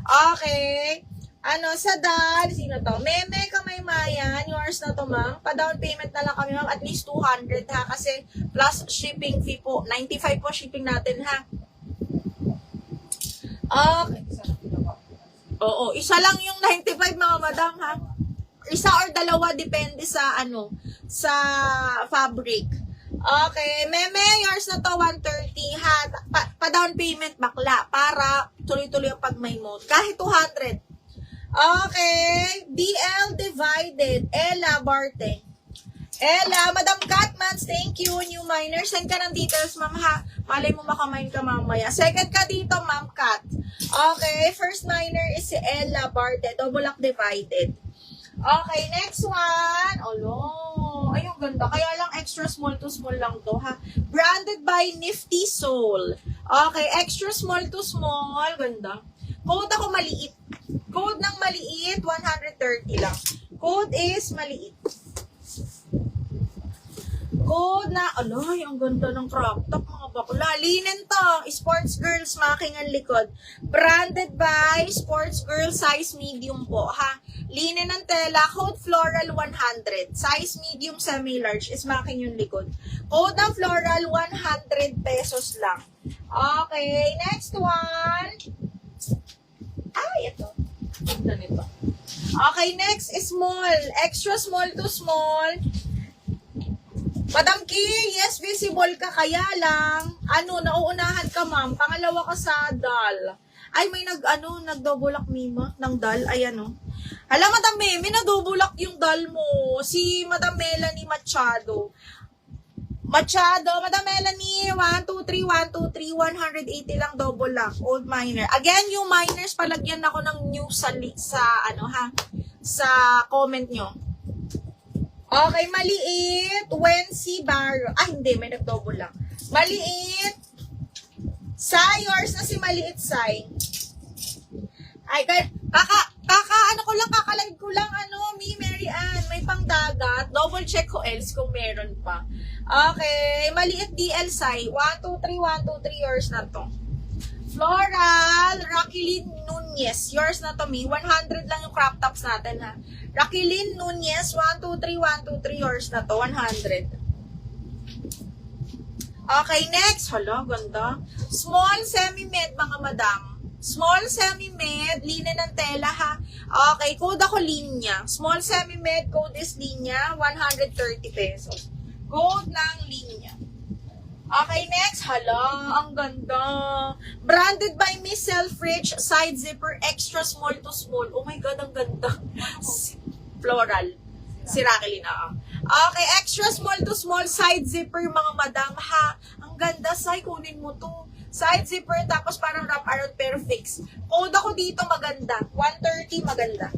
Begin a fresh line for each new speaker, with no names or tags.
Okay. Ano, sa dal, sino to? Meme Kamaymayan, yours na to, ma'am. Pa-down payment na lang kami, ma'am. At least 200, ha? Kasi plus shipping fee po. 95 po shipping natin, ha? Okay. Oo, isa lang yung 95, mga madam, ha? Isa or dalawa, depende sa, ano, sa fabric. Okay, meme, yours na to, 130, ha? Pa-down payment, bakla, para tuloy-tuloy ang pag may mode. Kahit 200. Okay, DL divided, Ella Barte. Ella, Madam Catmans, thank you, new miner. Send ka ng details, ma'am, ha? Malay mo makamine ka mamaya. Second ka dito, ma'am Cat. Okay, first miner is si Ella Barte, double lock divided. Okay, next one. Ay, ang ganda. Kaya lang extra small to small lang to, ha? Branded by Nifty Soul. Okay, extra small to small. Ganda. Code ako maliit. Code ng maliit, 130 lang. Code is maliit. Code na, ang ganda ng crop top, mga bakla. Linen to, Sports Girls, making ang likod. Branded by Sports Girl, size medium po, ha? Linen ng tela, code floral 100. Size medium, semi-large is making yung likod. Code ng floral, 100 pesos lang. Okay, next one. Ito. Ganda nito. Okay, next is small. Extra small to small. Madam Ki, yes, visible ka, kaya lang, nauunahan ka, ma'am. Pangalawa ka sa dal. Ay, may nagdobulak mima ng dal. Ay, Hala, Madam Memi, nadobulak yung dal mo. Si Madam Melanie Machado. Madam Melanie, 123, 180 lang double lock, old miner. Again, yung miners, palagyan ako ng new sa comment nyo. Okay, maliit, Wency Barro. Hindi, may nag-double lock. Maliit, yours na si maliit, Sai. Ay, kakalive ko lang, Mary Ann, may pangdagat. Double check ko else kung meron pa. Okay, maliit DL Sai. 123, yours na to. Floral, Raquelin Nunez, yours na to, me. 100 lang yung crop tops natin, ha. Raquelin Nunez, 123, yours na to, 100. Okay, next. Hala, ganda. Small semi-med, mga madam. Small semi-med, linen ng tela, ha. Okay, code ako linya. Small semi-med, code is linya, 130 pesos. Code ng linya. Okay, next. Hala, ang ganda. Branded by Miss Selfridge, side zipper, extra small to small. Oh my God, ang ganda. Floral. Si Raquelin, Okay, extra small to small, side zipper, mga madam, ha. Ang ganda, Sai, kunin mo to. Side zipper, tapos parang wrap around pero fix. Code ako dito, maganda. 130, maganda.